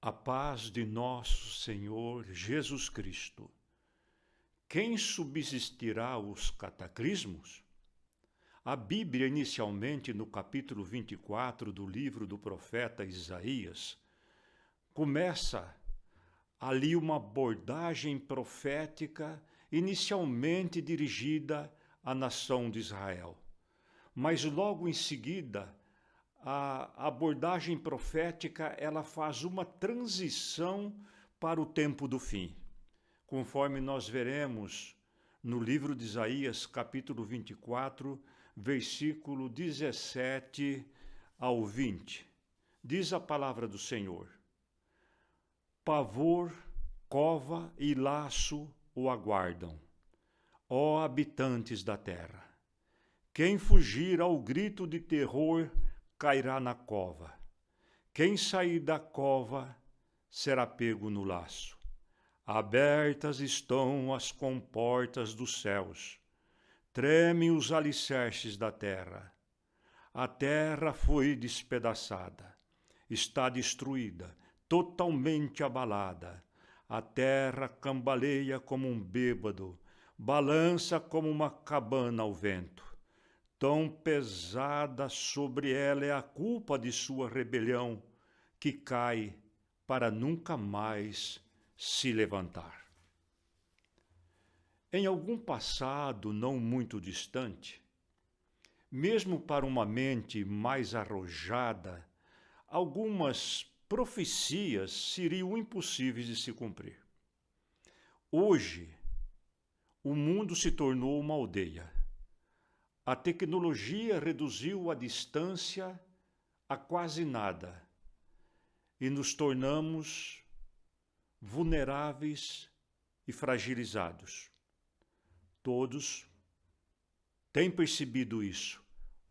A paz de nosso Senhor Jesus Cristo. Quem subsistirá os cataclismos? A Bíblia, inicialmente no capítulo 24 do livro do profeta Isaías, começa ali uma abordagem profética inicialmente dirigida à nação de Israel. Mas logo em seguida, a abordagem profética ela faz uma transição para o tempo do fim, conforme nós veremos no livro de Isaías, capítulo 24, versículo 17 ao 20. Diz a palavra do Senhor: pavor, cova e laço o aguardam, ó habitantes da terra. Quem fugir ao grito de terror cairá na cova. Quem sair da cova será pego no laço. Abertas estão as comportas dos céus. Tremem os alicerces da terra. A terra foi despedaçada. Está destruída, totalmente abalada. A terra cambaleia como um bêbado, balança como uma cabana ao vento. Tão pesada sobre ela é a culpa de sua rebelião, que cai para nunca mais se levantar. Em algum passado não muito distante, mesmo para uma mente mais arrojada, algumas profecias seriam impossíveis de se cumprir. Hoje, o mundo se tornou uma aldeia. A tecnologia reduziu a distância a quase nada e nos tornamos vulneráveis e fragilizados. Todos têm percebido isso,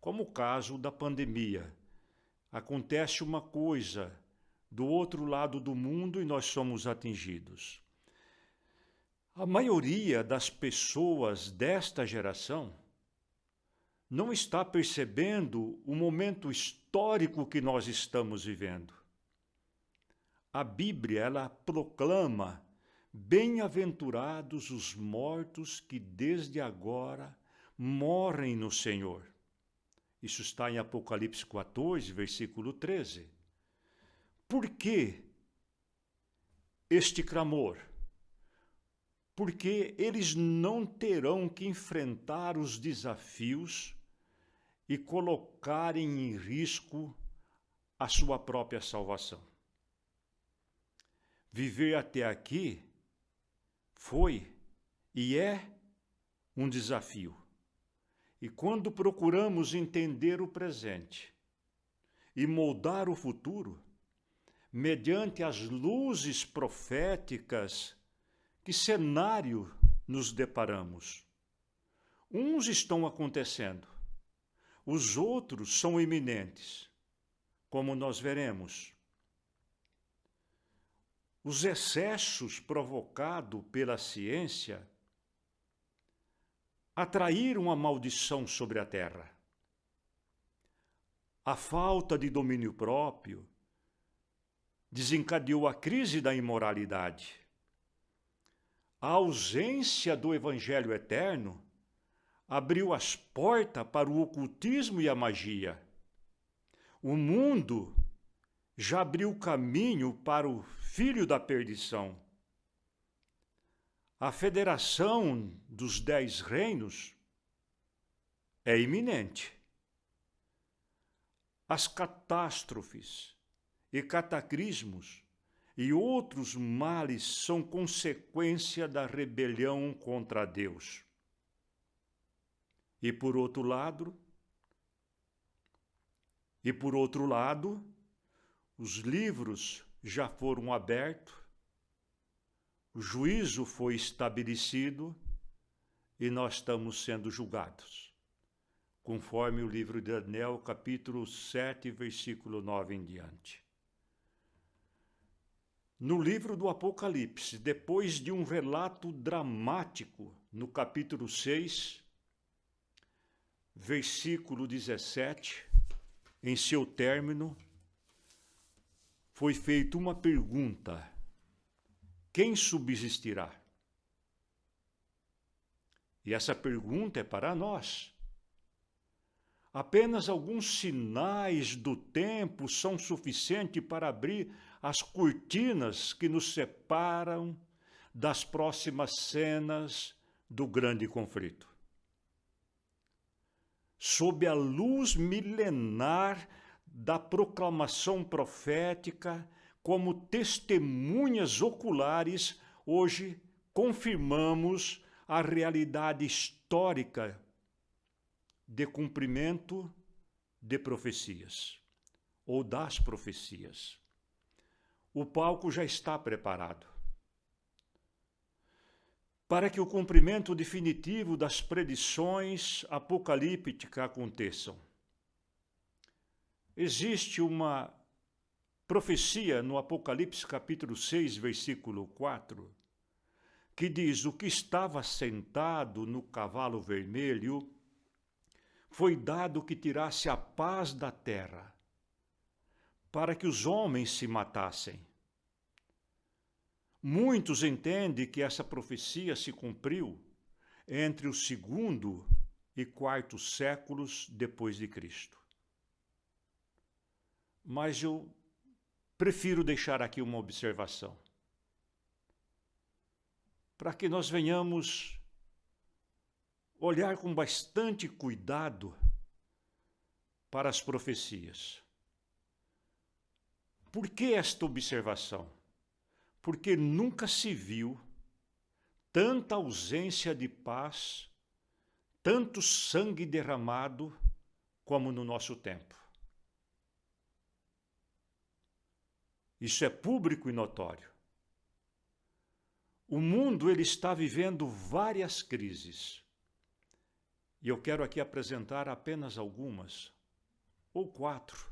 como o caso da pandemia. Acontece uma coisa do outro lado do mundo e nós somos atingidos. A maioria das pessoas desta geração não está percebendo o momento histórico que nós estamos vivendo. A Bíblia, ela proclama: bem-aventurados os mortos que desde agora morrem no Senhor. Isso está em Apocalipse 14, versículo 13. Por que este clamor? Porque eles não terão que enfrentar os desafios e colocarem em risco a sua própria salvação. Viver até aqui foi e é um desafio. E quando procuramos entender o presente e moldar o futuro, mediante as luzes proféticas, que cenário nos deparamos? Uns estão acontecendo, os outros são iminentes, como nós veremos. Os excessos provocados pela ciência atraíram a maldição sobre a terra. A falta de domínio próprio desencadeou a crise da imoralidade. A ausência do Evangelho eterno abriu as portas para o ocultismo e a magia. O mundo já abriu caminho para o filho da perdição. A federação dos 10 reinos é iminente. As catástrofes e cataclismos e outros males são consequência da rebelião contra Deus. E por outro lado, os livros já foram abertos, o juízo foi estabelecido e nós estamos sendo julgados, conforme o livro de Daniel, capítulo 7, versículo 9 em diante. No livro do Apocalipse, depois de um relato dramático, no capítulo 6, versículo 17, em seu término, foi feita uma pergunta: quem subsistirá? E essa pergunta é para nós. Apenas alguns sinais do tempo são suficientes para abrir as cortinas que nos separam das próximas cenas do grande conflito. Sob a luz milenar da proclamação profética, como testemunhas oculares, hoje confirmamos a realidade histórica de cumprimento de profecias, ou das profecias. O palco já está preparado para que o cumprimento definitivo das predições apocalípticas aconteçam. Existe uma profecia no Apocalipse capítulo 6, versículo 4, que diz: o que estava sentado no cavalo vermelho foi dado que tirasse a paz da terra, para que os homens se matassem. Muitos entendem que essa profecia se cumpriu entre o 2º e 4º séculos depois de Cristo. Mas eu prefiro deixar aqui uma observação, para que nós venhamos olhar com bastante cuidado para as profecias. Por que esta observação? Porque nunca se viu tanta ausência de paz, tanto sangue derramado como no nosso tempo. Isso é público e notório. O mundo ele está vivendo várias crises. E eu quero aqui apresentar apenas algumas, ou 4,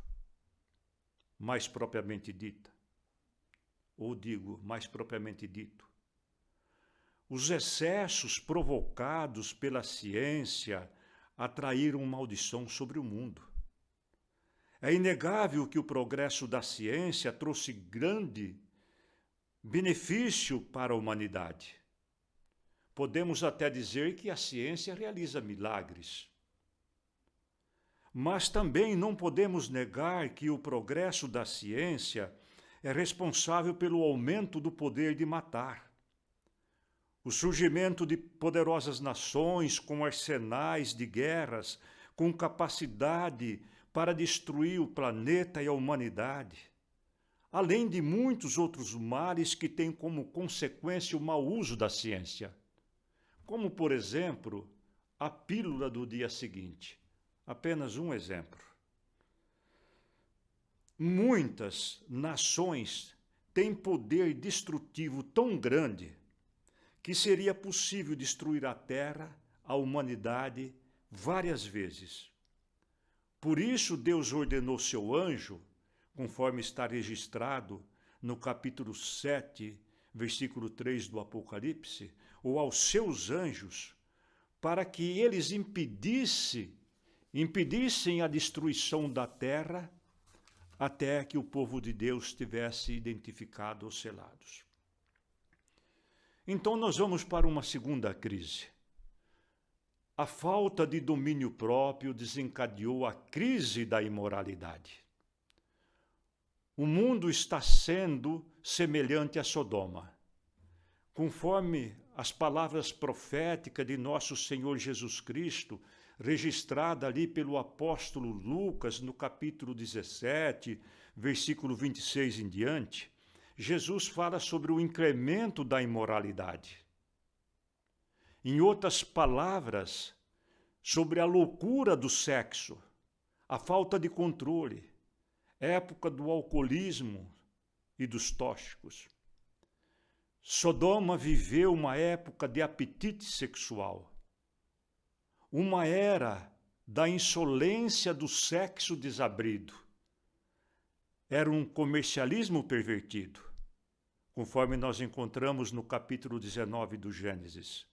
mais propriamente dita. Ou digo, mais propriamente dito. Os excessos provocados pela ciência atraíram maldição sobre o mundo. É inegável que o progresso da ciência trouxe grande benefício para a humanidade. Podemos até dizer que a ciência realiza milagres. Mas também não podemos negar que o progresso da ciência é responsável pelo aumento do poder de matar. O surgimento de poderosas nações com arsenais de guerras, com capacidade para destruir o planeta e a humanidade, além de muitos outros males que têm como consequência o mau uso da ciência, como, por exemplo, a pílula do dia seguinte. Apenas um exemplo. Muitas nações têm poder destrutivo tão grande que seria possível destruir a Terra, a humanidade, várias vezes. Por isso, Deus ordenou seu anjo, conforme está registrado no capítulo 7, versículo 3 do Apocalipse, ou aos seus anjos, para que eles impedissem a destruição da terra até que o povo de Deus tivesse identificado os selados. Então nós vamos para uma segunda crise. A falta de domínio próprio desencadeou a crise da imoralidade. O mundo está sendo semelhante a Sodoma. Conforme as palavras proféticas de nosso Senhor Jesus Cristo, registrada ali pelo apóstolo Lucas no capítulo 17, versículo 26 em diante, Jesus fala sobre o incremento da imoralidade. Em outras palavras, sobre a loucura do sexo, a falta de controle, época do alcoolismo e dos tóxicos. Sodoma viveu uma época de apetite sexual, uma era da insolência do sexo desabrido. Era um comercialismo pervertido, conforme nós encontramos no capítulo 19 do Gênesis.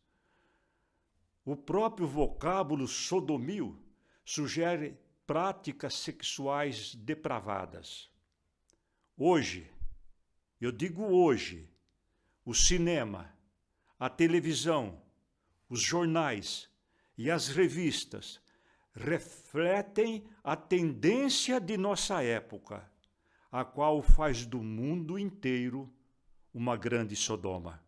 O próprio vocábulo sodomio sugere práticas sexuais depravadas. Hoje, eu digo hoje, o cinema, a televisão, os jornais e as revistas refletem a tendência de nossa época, a qual faz do mundo inteiro uma grande Sodoma.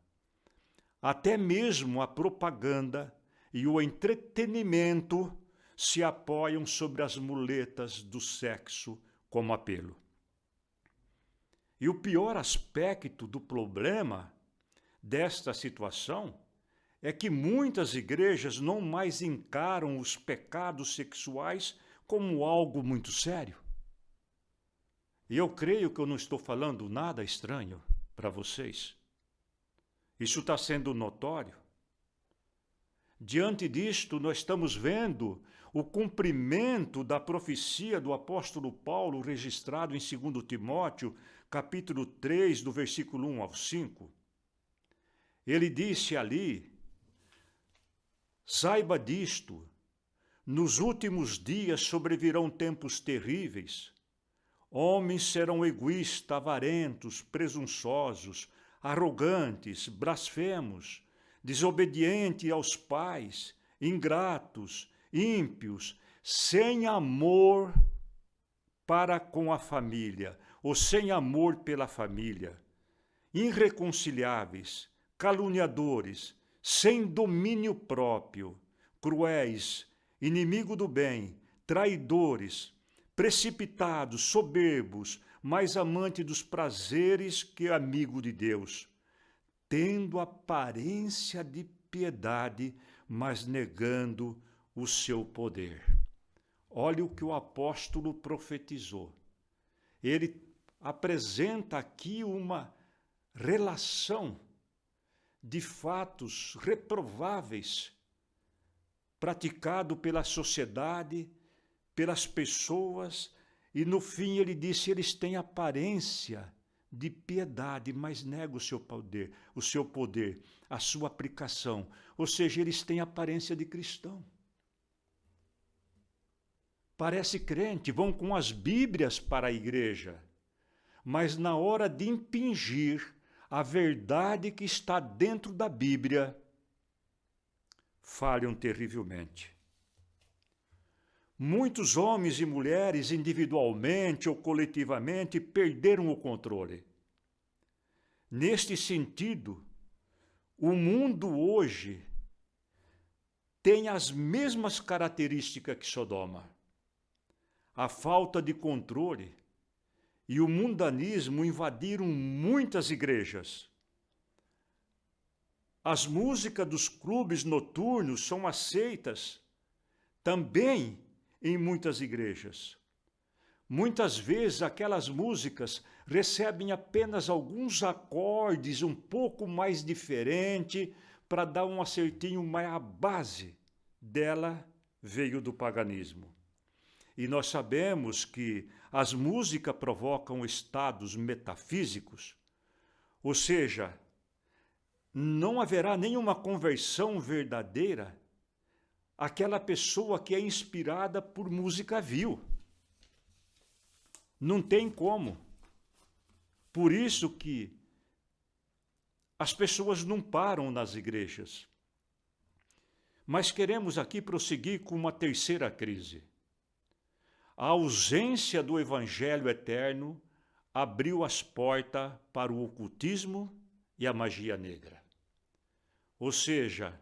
Até mesmo a propaganda e o entretenimento se apoiam sobre as muletas do sexo como apelo. E o pior aspecto do problema desta situação é que muitas igrejas não mais encaram os pecados sexuais como algo muito sério. E eu creio que eu não estou falando nada estranho para vocês. Isso está sendo notório. Diante disto, nós estamos vendo o cumprimento da profecia do apóstolo Paulo, registrado em 2 Timóteo, capítulo 3, do versículo 1 ao 5. Ele disse ali: saiba disto, nos últimos dias sobrevirão tempos terríveis. Homens serão egoístas, avarentos, presunçosos, arrogantes, blasfemos, desobedientes aos pais, ingratos, ímpios, sem amor para com a família, ou sem amor pela família, irreconciliáveis, caluniadores, sem domínio próprio, cruéis, inimigo do bem, traidores, precipitados, soberbos, mais amante dos prazeres que amigo de Deus, tendo aparência de piedade, mas negando o seu poder. Olha o que o apóstolo profetizou. Ele apresenta aqui uma relação de fatos reprováveis praticado pela sociedade, pelas pessoas, e no fim ele disse: eles têm aparência de piedade, mas negam o seu poder, a sua aplicação. Ou seja, eles têm aparência de cristão. Parece crente, vão com as Bíblias para a igreja, mas na hora de impingir a verdade que está dentro da Bíblia, falham terrivelmente. Muitos homens e mulheres, individualmente ou coletivamente, perderam o controle. Neste sentido, o mundo hoje tem as mesmas características que Sodoma. A falta de controle e o mundanismo invadiram muitas igrejas. As músicas dos clubes noturnos são aceitas também em muitas igrejas. Muitas vezes aquelas músicas recebem apenas alguns acordes um pouco mais diferentes para dar um acertinho, mas a base dela veio do paganismo. E nós sabemos que as músicas provocam estados metafísicos, ou seja, não haverá nenhuma conversão verdadeira aquela pessoa que é inspirada por música vil. Não tem como. Por isso que as pessoas não param nas igrejas. Mas queremos aqui prosseguir com uma terceira crise. A ausência do Evangelho eterno abriu as portas para o ocultismo e a magia negra. Ou seja,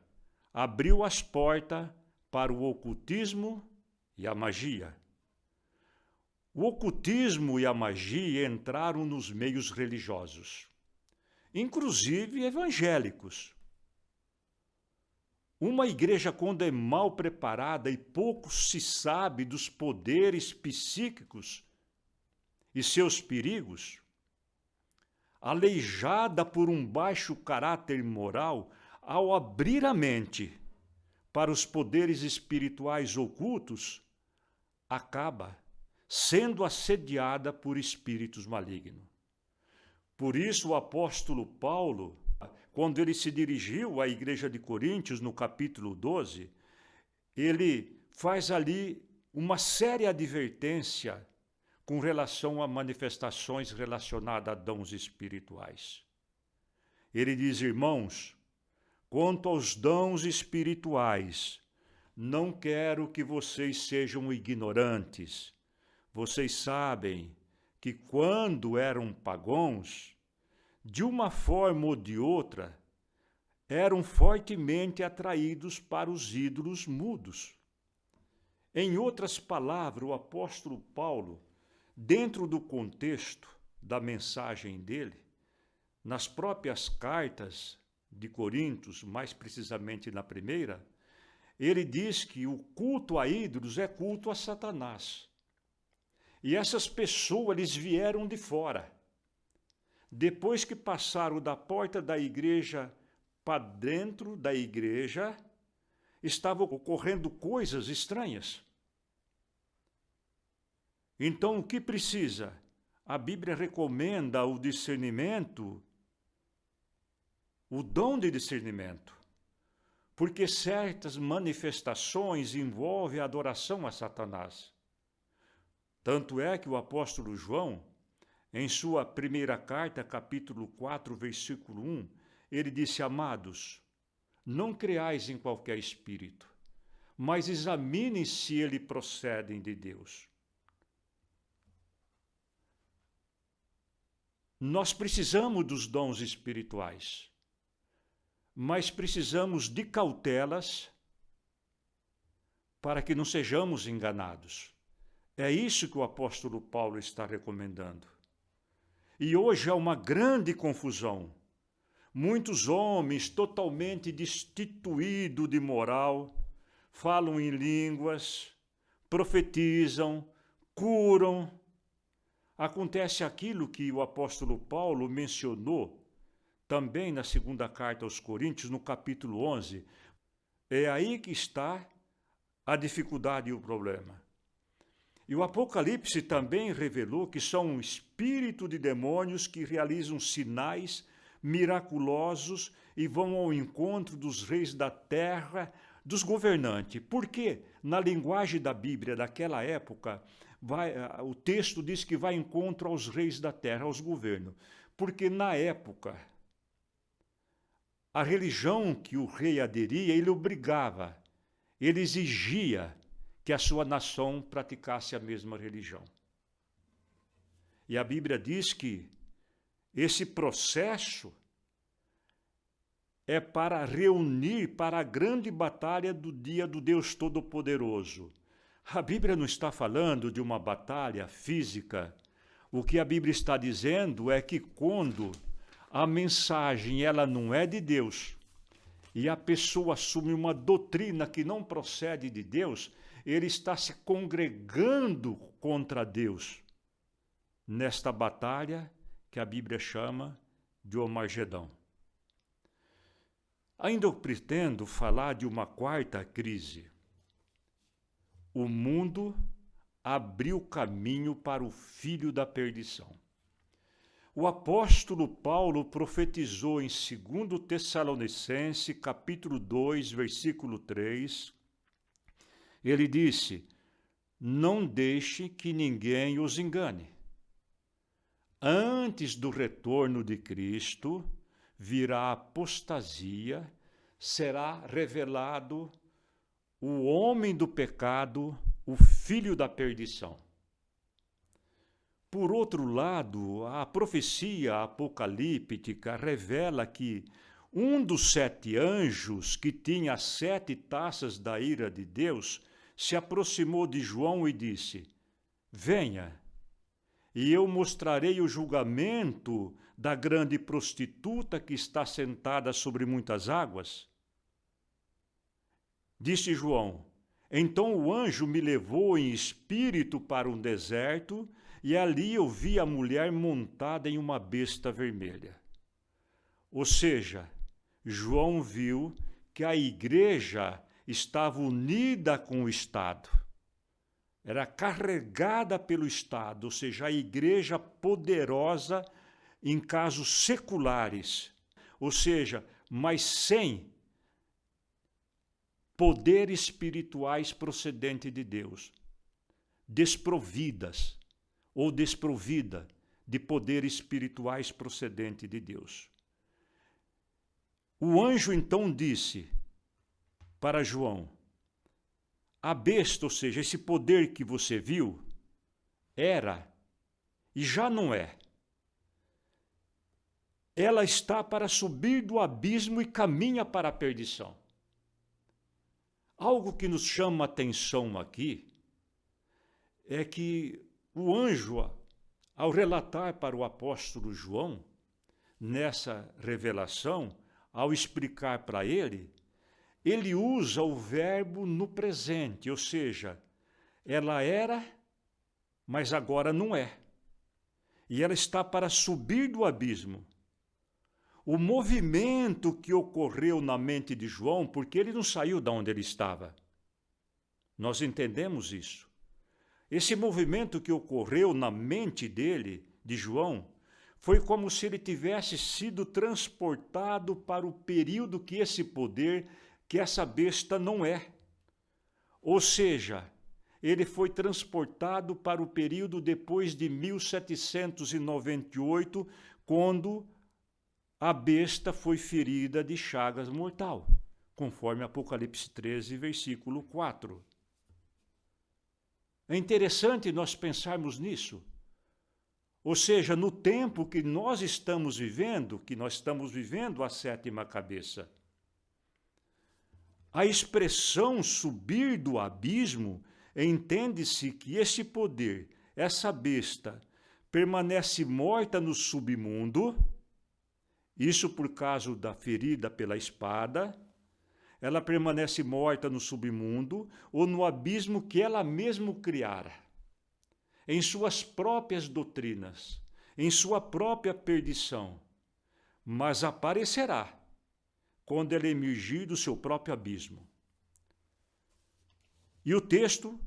abriu as portas para o ocultismo e a magia. O ocultismo e a magia entraram nos meios religiosos, inclusive evangélicos. Uma igreja, quando é mal preparada e pouco se sabe dos poderes psíquicos e seus perigos, aleijada por um baixo caráter moral, ao abrir a mente para os poderes espirituais ocultos, acaba sendo assediada por espíritos malignos. Por isso o apóstolo Paulo, quando ele se dirigiu à igreja de Coríntios, no capítulo 12, ele faz ali uma séria advertência com relação a manifestações relacionadas a dons espirituais. Ele diz, irmãos, quanto aos dons espirituais, não quero que vocês sejam ignorantes. Vocês sabem que quando eram pagãos, de uma forma ou de outra, eram fortemente atraídos para os ídolos mudos. Em outras palavras, o apóstolo Paulo, dentro do contexto da mensagem dele, nas próprias cartas de Coríntios, mais precisamente na primeira, ele diz que o culto a ídolos é culto a Satanás. E essas pessoas, eles vieram de fora. Depois que passaram da porta da igreja para dentro da igreja, estavam ocorrendo coisas estranhas. Então, o que precisa? A Bíblia recomenda o discernimento, o dom de discernimento, porque certas manifestações envolvem a adoração a Satanás. Tanto é que o apóstolo João, em sua primeira carta, capítulo 4, versículo 1, ele disse, amados, não creais em qualquer espírito, mas examinem se eles procedem de Deus. Nós precisamos dos dons espirituais, mas precisamos de cautelas para que não sejamos enganados. É isso que o apóstolo Paulo está recomendando. E hoje há uma grande confusão. Muitos homens totalmente destituídos de moral, falam em línguas, profetizam, curam. Acontece aquilo que o apóstolo Paulo mencionou também na segunda carta aos Coríntios, no capítulo 11. É aí que está a dificuldade e o problema. E o Apocalipse também revelou que são um espírito de demônios que realizam sinais miraculosos e vão ao encontro dos reis da terra, dos governantes. Por quê? Na linguagem da Bíblia daquela época, o texto diz que vai ao encontro aos reis da terra, aos governos. Porque na época, a religião que o rei aderia, ele obrigava, ele exigia que a sua nação praticasse a mesma religião. E a Bíblia diz que esse processo é para reunir para a grande batalha do dia do Deus Todo-Poderoso. A Bíblia não está falando de uma batalha física. O que a Bíblia está dizendo é que quando a mensagem ela não é de Deus e a pessoa assume uma doutrina que não procede de Deus, ele está se congregando contra Deus nesta batalha que a Bíblia chama de Armagedão. Ainda eu pretendo falar de uma quarta crise. O mundo abriu caminho para o filho da perdição. O apóstolo Paulo profetizou em 2 Tessalonicenses, capítulo 2, versículo 3, ele disse, não deixe que ninguém os engane. Antes do retorno de Cristo, virá a apostasia, será revelado o homem do pecado, o filho da perdição. Por outro lado, a profecia apocalíptica revela que um dos 7 anjos que tinha as 7 taças da ira de Deus se aproximou de João e disse, venha, e eu mostrarei o julgamento da grande prostituta que está sentada sobre muitas águas. Disse João, então o anjo me levou em espírito para um deserto, e ali eu vi a mulher montada em uma besta vermelha. Ou seja, João viu que a igreja estava unida com o Estado. Era carregada pelo Estado, ou seja, a igreja poderosa em casos seculares. Ou seja, mas sem poderes espirituais procedentes de Deus. Desprovidas. ou desprovida de poderes espirituais procedente de Deus. O anjo então disse para João: a besta, ou seja, esse poder que você viu, era e já não é. Ela está para subir do abismo e caminha para a perdição. Algo que nos chama a atenção aqui é que o anjo, ao relatar para o apóstolo João, nessa revelação, ao explicar para ele usa o verbo no presente, ou seja, ela era, mas agora não é. E ela está para subir do abismo. O movimento que ocorreu na mente de João, porque ele não saiu de onde ele estava. Nós entendemos isso. Esse movimento que ocorreu na mente dele, de João, foi como se ele tivesse sido transportado para o período que esse poder, que essa besta não é. Ou seja, ele foi transportado para o período depois de 1798, quando a besta foi ferida de chagas mortal, conforme Apocalipse 13, versículo 4. É interessante nós pensarmos nisso. Ou seja, no tempo que nós estamos vivendo a sétima cabeça. A expressão subir do abismo, entende-se que esse poder, essa besta, permanece morta no submundo. Isso por causa da ferida pela espada. Ela permanece morta no submundo ou no abismo que ela mesma criara, em suas próprias doutrinas, em sua própria perdição, mas aparecerá quando ela emergir do seu próprio abismo. E o texto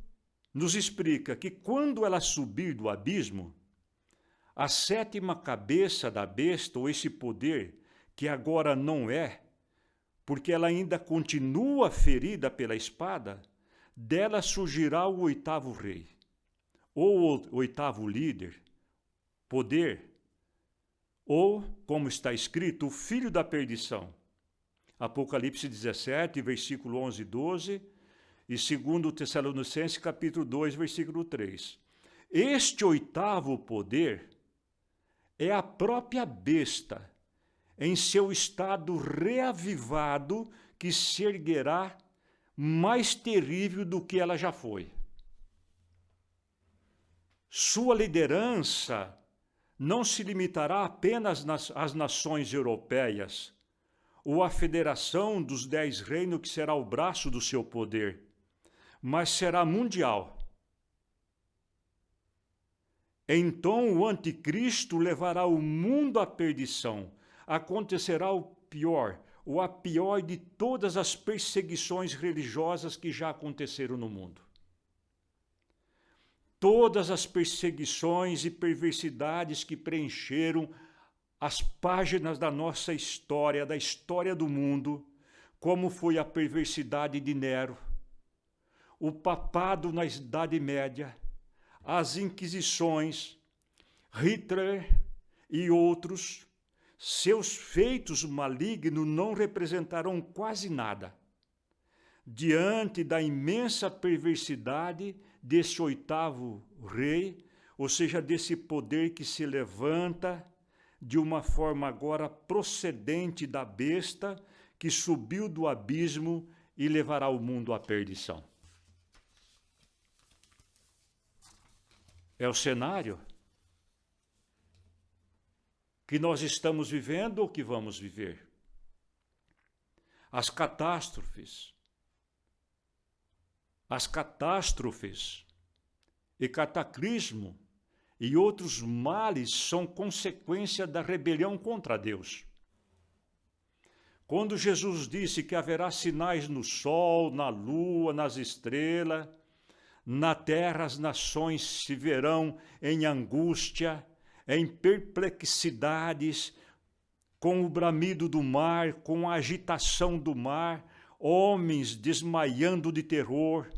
nos explica que quando ela subir do abismo, a sétima cabeça da besta, ou esse poder, que agora não é, porque ela ainda continua ferida pela espada, dela surgirá o oitavo rei, ou o oitavo líder, poder, ou, como está escrito, o filho da perdição. Apocalipse 17, versículo 11 e 12, e 2 Tessalonicenses, capítulo 2, versículo 3. Este oitavo poder é a própria besta, em seu estado reavivado, que se erguerá mais terrível do que ela já foi. Sua liderança não se limitará apenas às nações europeias, ou à federação dos 10 reinos, que será o braço do seu poder, mas será mundial. Então o anticristo levará o mundo à perdição. Acontecerá o pior, ou a pior de todas as perseguições religiosas que já aconteceram no mundo. Todas as perseguições e perversidades que preencheram as páginas da nossa história, da história do mundo, como foi a perversidade de Nero, o papado na Idade Média, as inquisições, Hitler e outros, seus feitos malignos não representarão quase nada diante da imensa perversidade desse oitavo rei, ou seja, desse poder que se levanta de uma forma agora procedente da besta, que subiu do abismo e levará o mundo à perdição. É o cenário que nós estamos vivendo ou que vamos viver. As catástrofes e cataclismo e outros males são consequência da rebelião contra Deus. Quando Jesus disse que haverá sinais no sol, na lua, nas estrelas, na terra as nações se verão em angústia, em perplexidades, com o bramido do mar, com a agitação do mar, homens desmaiando de terror,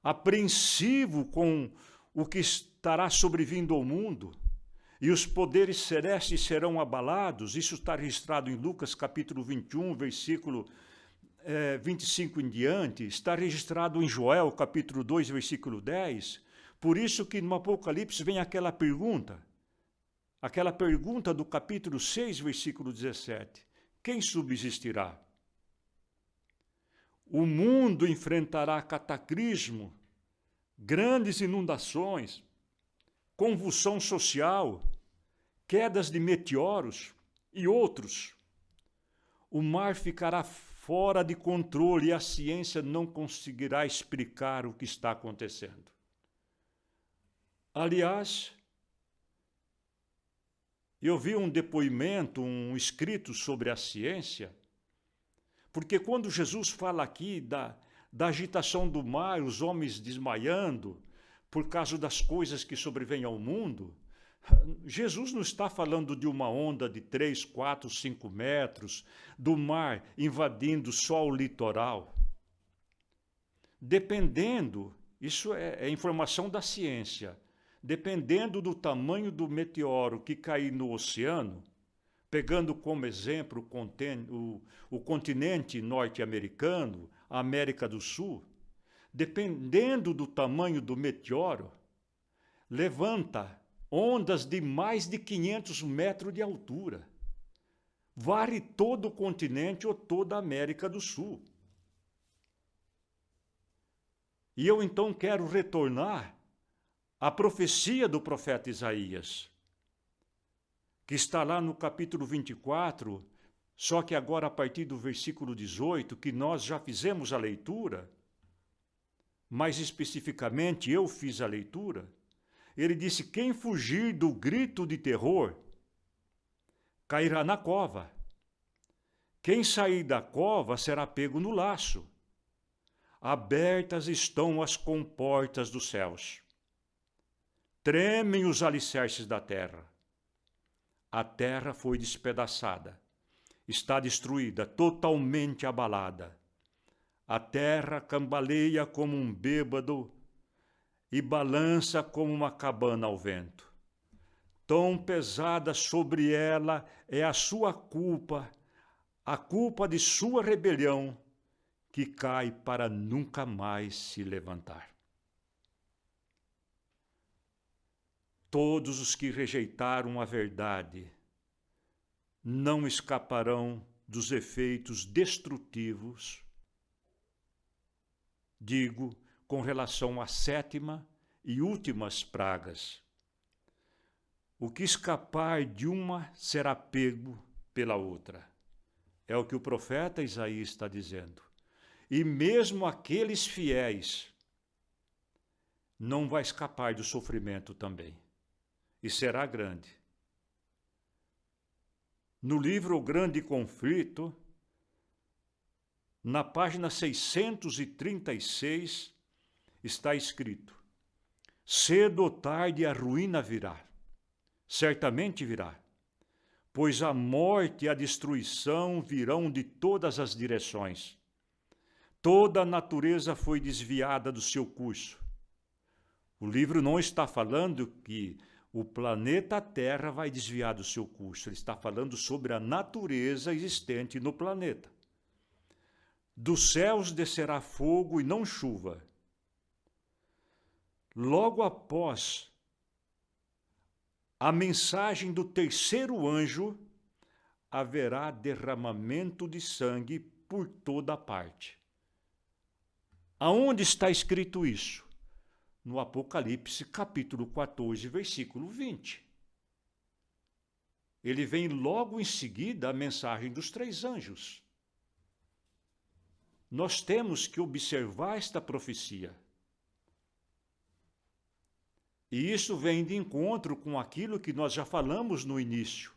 apreensivo com o que estará sobrevindo ao mundo, e os poderes celestes serão abalados. Isso está registrado em Lucas capítulo 21, versículo 25 em diante, está registrado em Joel capítulo 2, versículo 10. Por isso que no Apocalipse vem aquela pergunta do capítulo 6, versículo 17. Quem subsistirá? O mundo enfrentará cataclismo, grandes inundações, convulsão social, quedas de meteoros e outros. O mar ficará fora de controle e a ciência não conseguirá explicar o que está acontecendo. Aliás, eu vi um depoimento, um escrito sobre a ciência, porque quando Jesus fala aqui da agitação do mar, os homens desmaiando por causa das coisas que sobrevêm ao mundo, Jesus não está falando de uma onda de 3, 4, 5 metros, do mar invadindo só o litoral. Dependendo, isso é informação da ciência, dependendo do tamanho do meteoro que cair no oceano, pegando como exemplo o continente norte-americano, a América do Sul, dependendo do tamanho do meteoro, levanta ondas de mais de 500 metros de altura. Varre todo o continente ou toda a América do Sul. E eu então quero retornar à profecia do profeta Isaías, que está lá no capítulo 24, só que agora a partir do versículo 18, que nós já fizemos a leitura, mais especificamente eu fiz a leitura. Ele disse: quem fugir do grito de terror cairá na cova. Quem sair da cova será pego no laço. Abertas estão as comportas dos céus. Tremem os alicerces da terra. A terra foi despedaçada. Está destruída, totalmente abalada. A terra cambaleia como um bêbado e balança como uma cabana ao vento. Tão pesada sobre ela é a sua culpa, a culpa de sua rebelião, que cai para nunca mais se levantar. Todos os que rejeitaram a verdade não escaparão dos efeitos destrutivos, digo, com relação à sétima e últimas pragas. O que escapar de uma será pego pela outra. É o que o profeta Isaías está dizendo. E mesmo aqueles fiéis não vai escapar do sofrimento também. E será grande. No livro O Grande Conflito, na página 636, está escrito: cedo ou tarde a ruína virá, certamente virá, pois a morte e a destruição virão de todas as direções. Toda a natureza foi desviada do seu curso. O livro não está falando que o planeta Terra vai desviar do seu curso, ele está falando sobre a natureza existente no planeta. Dos céus descerá fogo e não chuva. Logo após a mensagem do terceiro anjo, haverá derramamento de sangue por toda parte. Aonde está escrito isso? No Apocalipse, capítulo 14, versículo 20. Ele vem logo em seguida a mensagem dos 3 anjos. Nós temos que observar esta profecia. E isso vem de encontro com aquilo que nós já falamos no início,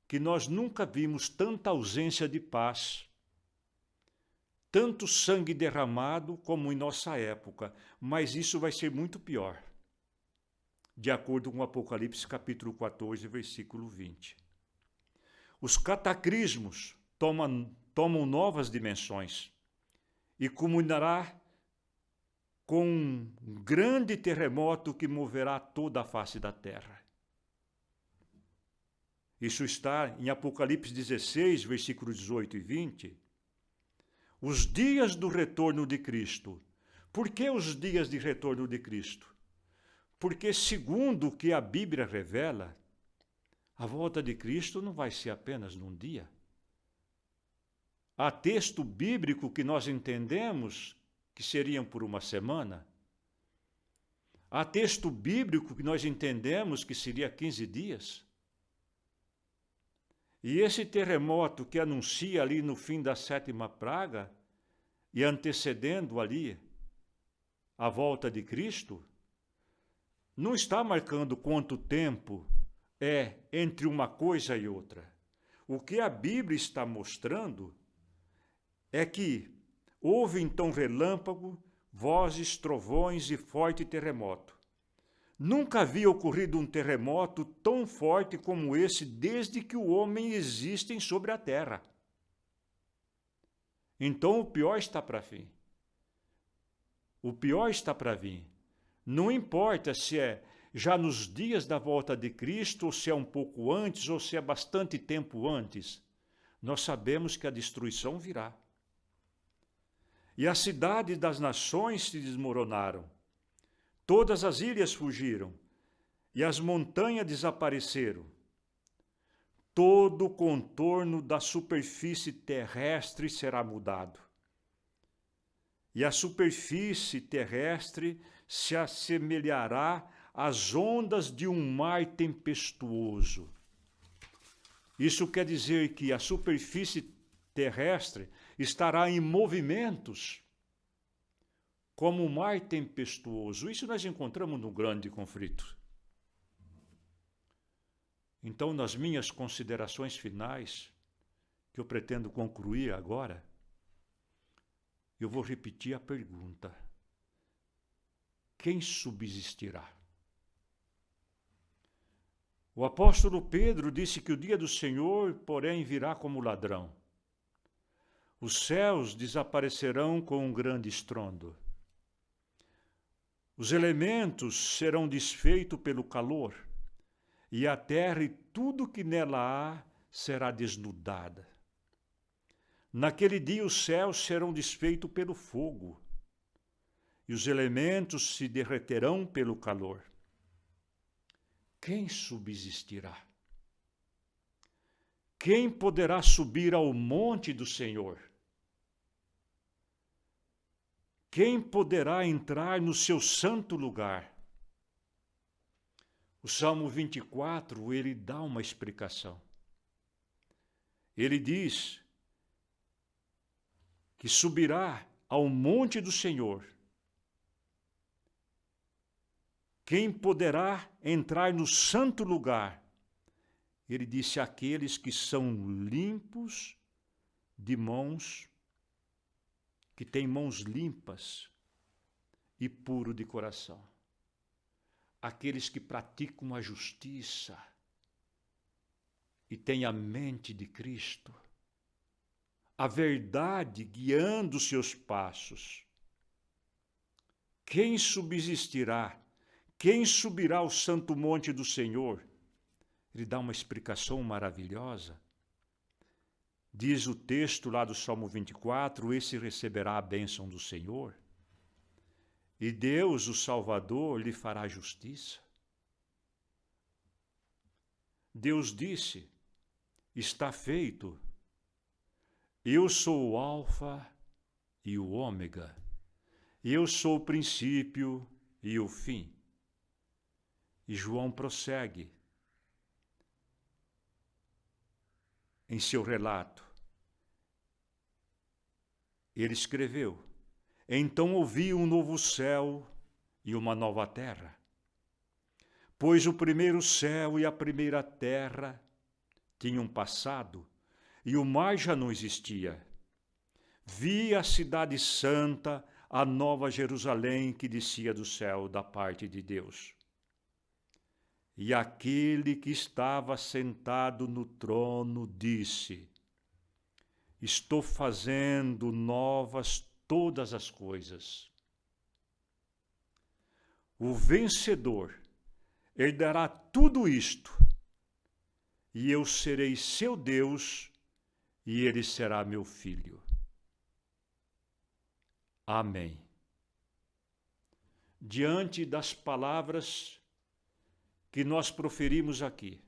que nós nunca vimos tanta ausência de paz, tanto sangue derramado como em nossa época, mas isso vai ser muito pior, de acordo com o Apocalipse capítulo 14, versículo 20. Os cataclismos tomam novas dimensões e culminará com um grande terremoto que moverá toda a face da terra. Isso está em Apocalipse 16, versículos 18 e 20. Os dias do retorno de Cristo. Por que os dias de retorno de Cristo? Porque, segundo o que a Bíblia revela, a volta de Cristo não vai ser apenas num dia. Há texto bíblico que nós entendemos que seriam por uma semana. Há texto bíblico que nós entendemos que seria 15 dias. E esse terremoto que anuncia ali no fim da 7ª praga e antecedendo ali a volta de Cristo, não está marcando quanto tempo é entre uma coisa e outra. O que a Bíblia está mostrando é que houve então relâmpago, vozes, trovões e forte terremoto. Nunca havia ocorrido um terremoto tão forte como esse desde que o homem existe sobre a terra. Então o pior está para vir. O pior está para vir. Não importa se é já nos dias da volta de Cristo, ou se é um pouco antes, ou se é bastante tempo antes. Nós sabemos que a destruição virá. E as cidades das nações se desmoronaram. Todas as ilhas fugiram, e as montanhas desapareceram. Todo o contorno da superfície terrestre será mudado. E a superfície terrestre se assemelhará às ondas de um mar tempestuoso. Isso quer dizer que a superfície terrestre estará em movimentos, como um mar tempestuoso. Isso nós encontramos no grande conflito. Então, nas minhas considerações finais, que eu pretendo concluir agora, eu vou repetir a pergunta: quem subsistirá? O apóstolo Pedro disse que o dia do Senhor, porém, virá como ladrão. Os céus desaparecerão com um grande estrondo. Os elementos serão desfeitos pelo calor, e a terra e tudo que nela há será desnudada. Naquele dia os céus serão desfeitos pelo fogo, e os elementos se derreterão pelo calor. Quem subsistirá? Quem poderá subir ao monte do Senhor? Quem poderá entrar no seu santo lugar? O Salmo 24, ele dá uma explicação. Ele diz que subirá ao monte do Senhor. Quem poderá entrar no santo lugar? Ele disse: aqueles que são limpos de mãos, que têm mãos limpas e puro de coração. Aqueles que praticam a justiça e têm a mente de Cristo, a verdade guiando os seus passos. Quem subsistirá? Quem subirá ao santo monte do Senhor? Ele dá uma explicação maravilhosa. Diz o texto lá do Salmo 24, esse receberá a bênção do Senhor, e Deus, o Salvador, lhe fará justiça. Deus disse: está feito, eu sou o Alfa e o Ômega, eu sou o princípio e o fim. E João prossegue em seu relato. Ele escreveu: então ouvi um novo céu e uma nova terra, pois o primeiro céu e a primeira terra tinham passado, e o mar já não existia. Vi a cidade santa, a nova Jerusalém, que descia do céu da parte de Deus. E aquele que estava sentado no trono disse: estou fazendo novas todas as coisas. o vencedor, herdará tudo isto, e eu serei seu Deus, e ele será meu filho. Amém. Diante das palavras que nós proferimos aqui,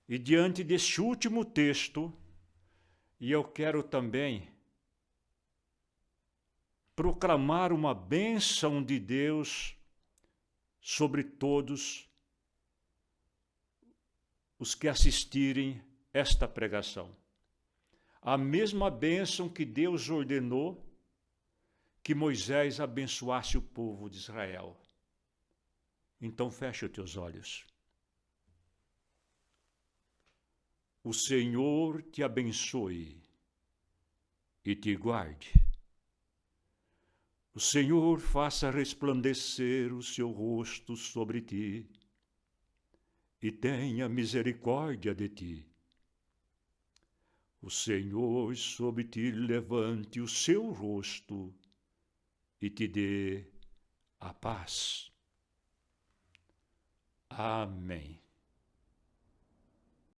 e diante deste último texto, e eu quero também proclamar uma bênção de Deus sobre todos os que assistirem esta pregação. A mesma bênção que Deus ordenou que Moisés abençoasse o povo de Israel. Então feche os teus olhos. O Senhor te abençoe e te guarde. O Senhor faça resplandecer o seu rosto sobre ti e tenha misericórdia de ti. O Senhor sobre ti levante o seu rosto e te dê a paz. Amém.